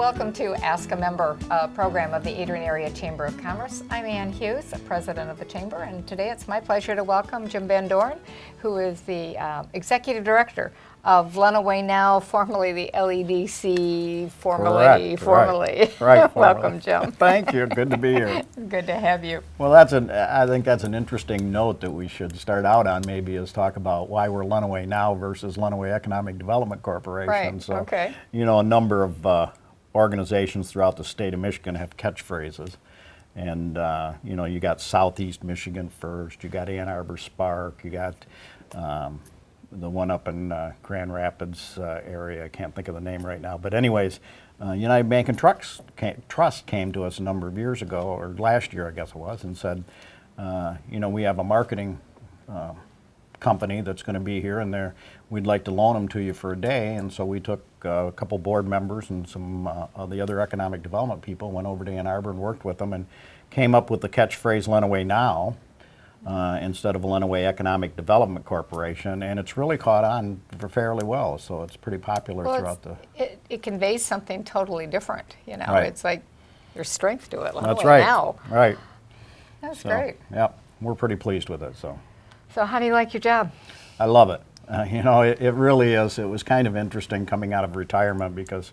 Welcome to Ask a Member, a program of the Adrian Area Chamber of Commerce. I'm Ann Hughes, president of the Chamber, and today it's my pleasure to welcome Jim VanDoren, who is the executive director of Lenawee Now, formerly the LEDC, formerly. Right. Welcome, Jim. Thank you. Good to be here. Good to have you. Well, I think that's an interesting note that we should start out on. Maybe is talk about why we're Lenawee Now versus Lenawee Economic Development Corporation. Right. So, okay. You know, a number of organizations throughout the state of Michigan have catchphrases, and you know, you got Southeast Michigan First, you got Ann Arbor Spark, you got the one up in Grand Rapids area. I can't think of the name right now, but anyways, United Bank and Trust came to us a number of years ago, or last year I guess it was, and said, you know, we have a marketing company that's going to be here, and we'd like to loan them to you for a day. And so we took a couple board members and some of the other economic development people, went over to Ann Arbor and worked with them, and came up with the catchphrase Lenawee Now instead of Lenawee Economic Development Corporation, and it's really caught on fairly well. So it's pretty popular throughout the. It conveys something totally different. You know, Right. It's like there's strength to it. That's Lenawee right. Now. Right. That's So, great. Yep, we're pretty pleased with it. So how do you like your job? I love it. You know, it really is. It was kind of interesting coming out of retirement because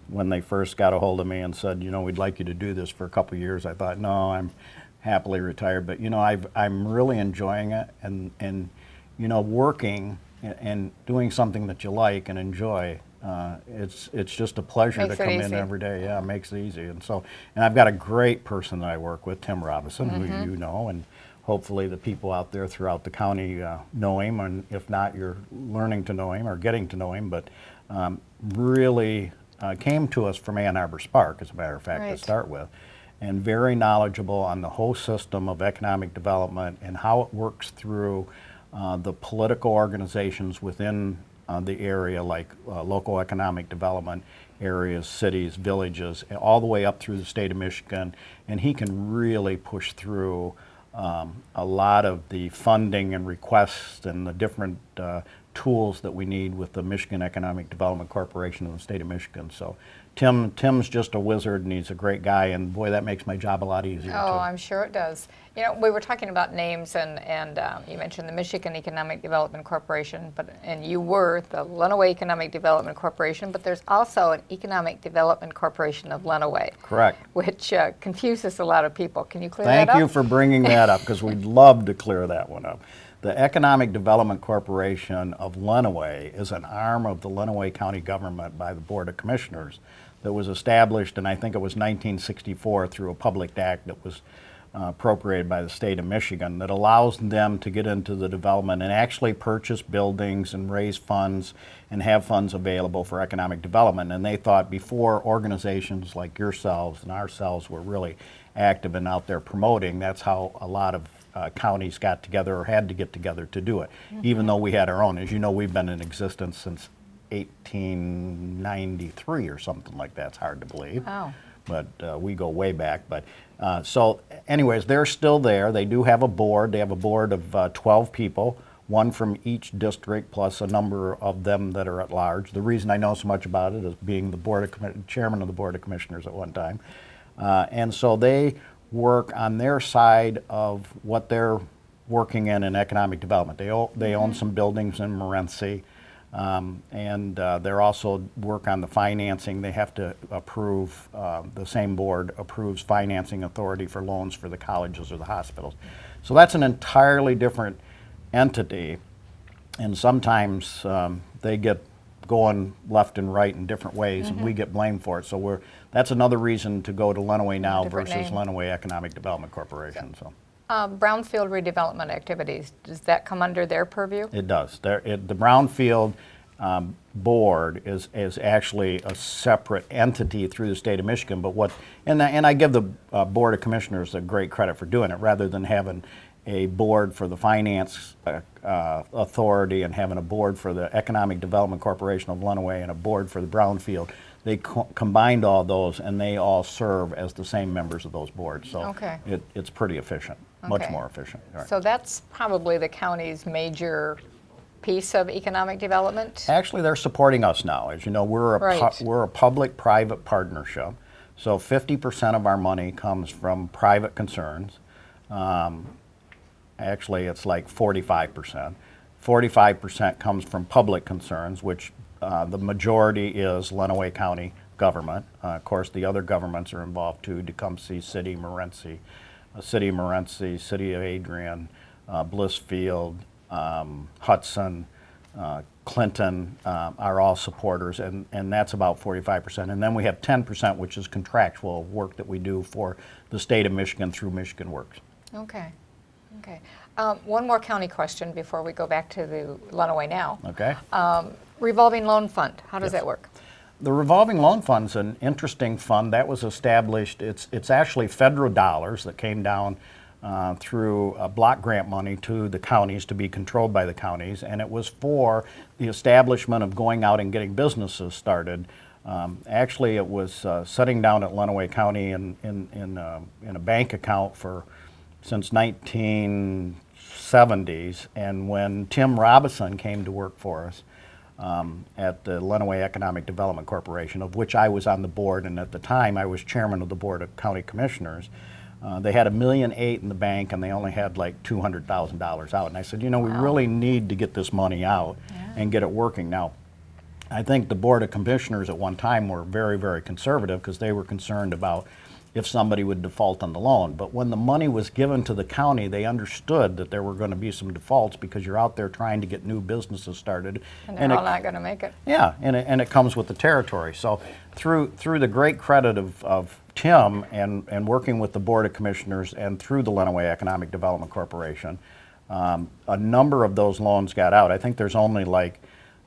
when they first got a hold of me and said, you know, we'd like you to do this for a couple of years, I thought, no, I'm happily retired. But, you know, I'm really enjoying it, and you know, working and doing something that you like and enjoy. It's just a pleasure to come in every day. Yeah, it makes it easy. And I've got a great person that I work with, Tim Robinson, who you know, and hopefully the people out there throughout the county know him, and if not, you're learning to know him or getting to know him. But really came to us from Ann Arbor Spark, as a matter of fact, Right. to start with, and very knowledgeable on the whole system of economic development and how it works through the political organizations within the area, like local economic development areas, cities, villages, all the way up through the state of Michigan. And he can really push through a lot of the funding and requests and the different tools that we need with the Michigan Economic Development Corporation in the state of Michigan. So Tim's just a wizard, and he's a great guy, and boy, that makes my job a lot easier too. Oh, I'm sure it does. You know, we were talking about names, and you mentioned the Michigan Economic Development Corporation, and you were the Lenawee Economic Development Corporation, but there's also an Economic Development Corporation of Lenawee. Correct. Which confuses a lot of people. Can you clear that up? Thank you for bringing that up, because we'd love to clear that one up. The Economic Development Corporation of Lenawee is an arm of the Lenawee County government by the Board of Commissioners that was established, and I think it was 1964, through a public act that was appropriated by the state of Michigan, that allows them to get into the development and actually purchase buildings and raise funds and have funds available for economic development. And they thought, before organizations like yourselves and ourselves were really active and out there promoting, that's how a lot of counties got together or had to get together to do it, even though we had our own. As you know, we've been in existence since 1893 or something like that. It's hard to believe. Oh. But we go way back. But so anyways, they're still there. They do have a board. They have a board of 12 people, one from each district, plus a number of them that are at large. The reason I know so much about it is being the chairman of the Board of Commissioners at one time. And so they work on their side of what they're working in economic development. They own some buildings in Morenci. And they're also work on the financing. They have to approve, the same board approves financing authority for loans for the colleges or the hospitals. So that's an entirely different entity, and sometimes they get going left and right in different ways, and we get blamed for it. So that's another reason to go to Lenawee Now versus Lenawee Economic Development Corporation. So. Brownfield redevelopment activities, does that come under their purview? It does. The Brownfield board is actually a separate entity through the state of Michigan. But and I give the Board of Commissioners a great credit for doing it, rather than having a board for the finance authority and having a board for the Economic Development Corporation of Lenawee and a board for the Brownfield. They combined all those, and they all serve as the same members of those boards. So it's pretty efficient, much more efficient. Right. So that's probably the county's major piece of economic development? Actually, they're supporting us now. As you know, we're a public-private partnership. So 50% of our money comes from private concerns. Actually, it's like 45%. 45% comes from public concerns, which the majority is Lenawee County government. Of course, the other governments are involved too: Tecumseh, City of Morenci, City of Adrian, Blissfield, Hudson, Clinton are all supporters, and that's about 45%. And then we have 10%, which is contractual work that we do for the state of Michigan through Michigan Works. Okay. Okay. One more county question before we go back to the Lenawee Now. Okay. Revolving loan fund, how does that work? The revolving loan fund's an interesting fund that was established. It's actually federal dollars that came down through block grant money to the counties to be controlled by the counties, and it was for the establishment of going out and getting businesses started. Actually, it was sitting down at Lenawee County in a bank account since 1970s, and when Tim Robinson came to work for us at the Lenawee Economic Development Corporation, of which I was on the board, and at the time I was chairman of the board of county commissioners. They had $1.8 million in the bank, and they only had like $200,000 out. And I said, you know, we really need to get this money out and get it working. Now, I think the board of commissioners at one time were very, very conservative because they were concerned about if somebody would default on the loan. But when the money was given to the county, they understood that there were going to be some defaults because you're out there trying to get new businesses started. And they're all not going to make it. Yeah, and it comes with the territory. So through the great credit of Tim and working with the Board of Commissioners and through the Lenawee Economic Development Corporation, a number of those loans got out. I think there's only like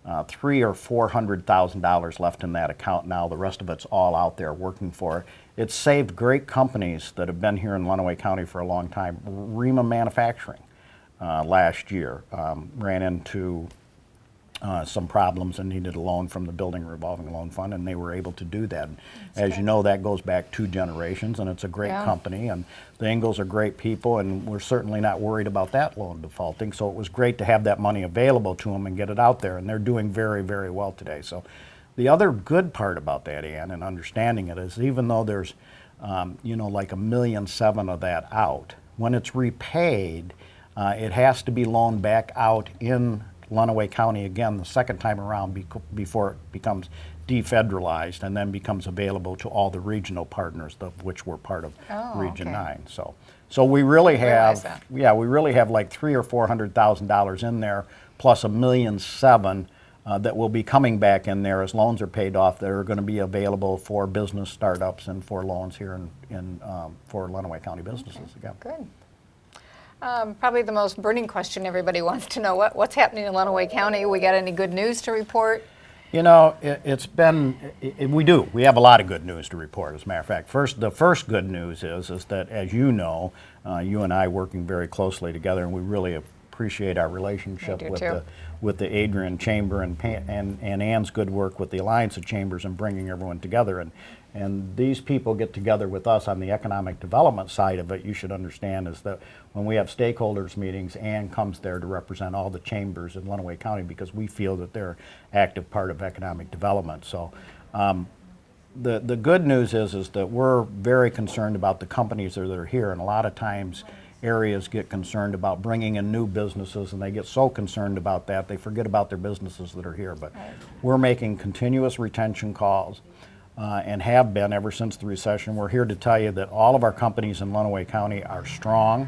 $300,000 or $400,000 left in that account now. The rest of it's all out there working for it. It's saved great companies that have been here in Lenawee County for a long time. Rima Manufacturing last year ran into some problems and needed a loan from the Building Revolving Loan Fund, and they were able to do that. As you know, that goes back 2 generations, and it's a great company, and the Ingalls are great people, and we're certainly not worried about that loan defaulting. So it was great to have that money available to them and get it out there, and they're doing very, very well today. So the other good part about that, Ann, and understanding it is even though there's, you know, like $1.7 million of that out, when it's repaid, it has to be loaned back out in Lenawee County again the second time around before it becomes defederalized and then becomes available to all the regional partners, of which we're part of Region 9. So we really have, we really have like $300,000 or $400,000 in there, plus $1.7 million that will be coming back in there as loans are paid off that are going to be available for business startups and for loans here for Lenawee County businesses again. Good. Probably the most burning question everybody wants to know, what's happening in Lenawee County? We got any good news to report? You know, we have a lot of good news to report, as a matter of fact. The first good news is that, as you know, you and I working very closely together, and we really appreciate our relationship with the Adrian Chamber and Ann's good work with the Alliance of Chambers and bringing everyone together. And these people get together with us on the economic development side of it. You should understand is that when we have stakeholders meetings, Ann comes there to represent all the chambers in Lenawee County because we feel that they're an active part of economic development. So the good news is that we're very concerned about the companies that are here, and a lot of times areas get concerned about bringing in new businesses, and they get so concerned about that they forget about their businesses that are here. But we're making continuous retention calls. And have been ever since the recession. We're here to tell you that all of our companies in Lenawee County are strong.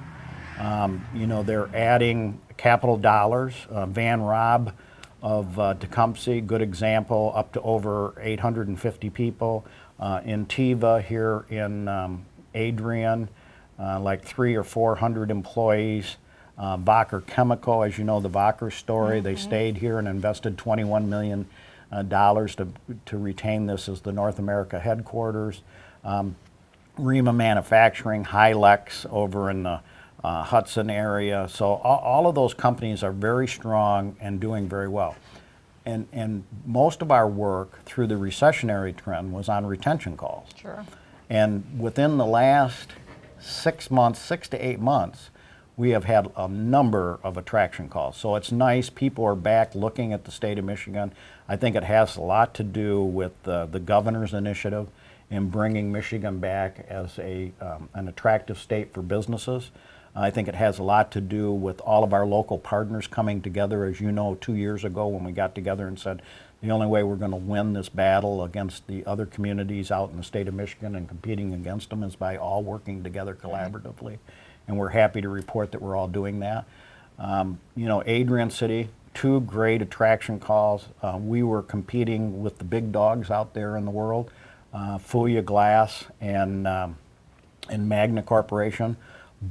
You know, they're adding capital dollars. Van Rob of Tecumseh, good example, up to over 850 people. Intiva here in Adrian, like 300 or 400 employees. Bacher Chemical, as you know, the Bacher story, they stayed here and invested $21 million to retain this as the North America headquarters. Rima Manufacturing, Hylex over in the Hudson area. So all of those companies are very strong and doing very well. And most of our work through the recessionary trend was on retention calls. Sure. And within the last 6 to 8 months, we have had a number of attraction calls. So it's nice, people are back looking at the state of Michigan. I think it has a lot to do with the governor's initiative in bringing Michigan back as an attractive state for businesses. I think it has a lot to do with all of our local partners coming together. As you know, 2 years ago when we got together and said, the only way we're going to win this battle against the other communities out in the state of Michigan and competing against them is by all working together collaboratively. And we're happy to report that we're all doing that. You know, Adrian City, 2 great attraction calls. We were competing with the big dogs out there in the world, Fuya Glass and Magna Corporation.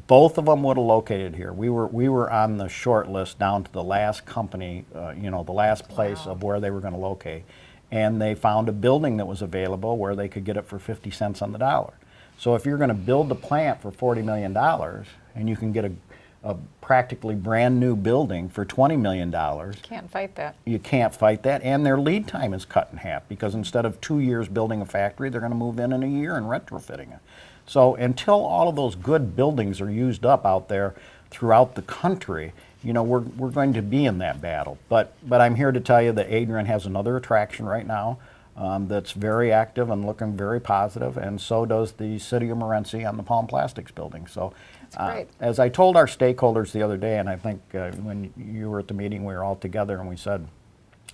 Both of them would have located here. We were on the short list down to the last company, you know, the last place of where they were going to locate. And they found a building that was available where they could get it for 50 cents on the dollar. So if you're going to build a plant for $40 million and you can get a practically brand new building for $20 million. Can't fight that. You can't fight that. And their lead time is cut in half because instead of 2 years building a factory, they're going to move in a year and retrofitting it. So until all of those good buildings are used up out there throughout the country, you know, we're going to be in that battle. But I'm here to tell you that Adrian has another attraction right now that's very active and looking very positive, and so does the City of Morenci on the Palm Plastics building. So great. as I told our stakeholders the other day, and I think when you were at the meeting, we were all together, and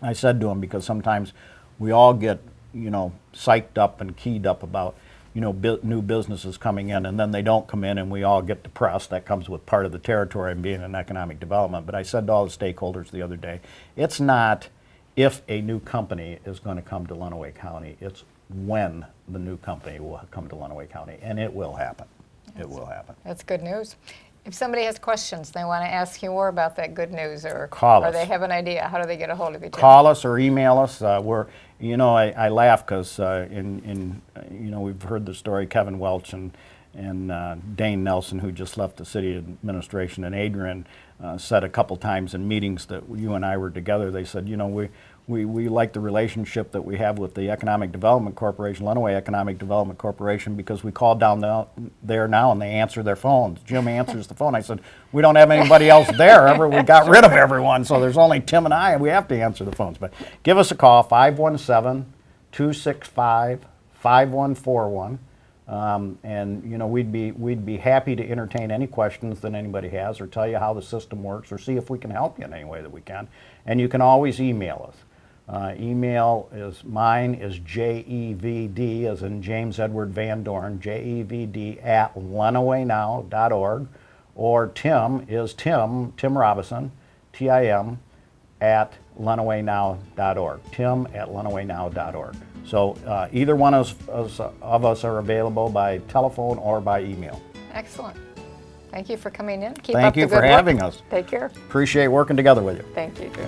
I said to them, because sometimes we all get, you know, psyched up and keyed up about, you know, new businesses coming in, and then they don't come in and we all get depressed. That comes with part of the territory and being in economic development. But I said to all the stakeholders the other day, it's not if a new company is going to come to Lenawee County, it's when the new company will come to Lenawee County, and it will happen. It will happen. That's good news. If somebody has questions, they want to ask you more about that good news, or they have an idea, how do they get a hold of you? Call us or email us. You know, I laugh because you know, we've heard the story, Kevin Welch and Dane Nelson, who just left the city administration, and Adrian said a couple times in meetings that you and I were together, they said, you know, we like the relationship that we have with the Economic Development Corporation, Lenawee Economic Development Corporation, because we call down there now and they answer their phones. Jim answers the phone. I said, we don't have anybody else there. We got rid of everyone, so there's only Tim and I, and we have to answer the phones. But give us a call, 517-265-5141. And you know, we'd be happy to entertain any questions that anybody has, or tell you how the system works, or see if we can help you in any way that we can. And you can always email us. Mine is JEVD, as in James Edward VanDoren, JEVD @lenawaynow.org, or Tim Robinson, TIM @lenawaynow.org, Tim @lenawaynow.org. So either one of us are available by telephone or by email. Excellent. Thank you for coming in. Thank you for having us. Take care. Appreciate working together with you. Thank you, too.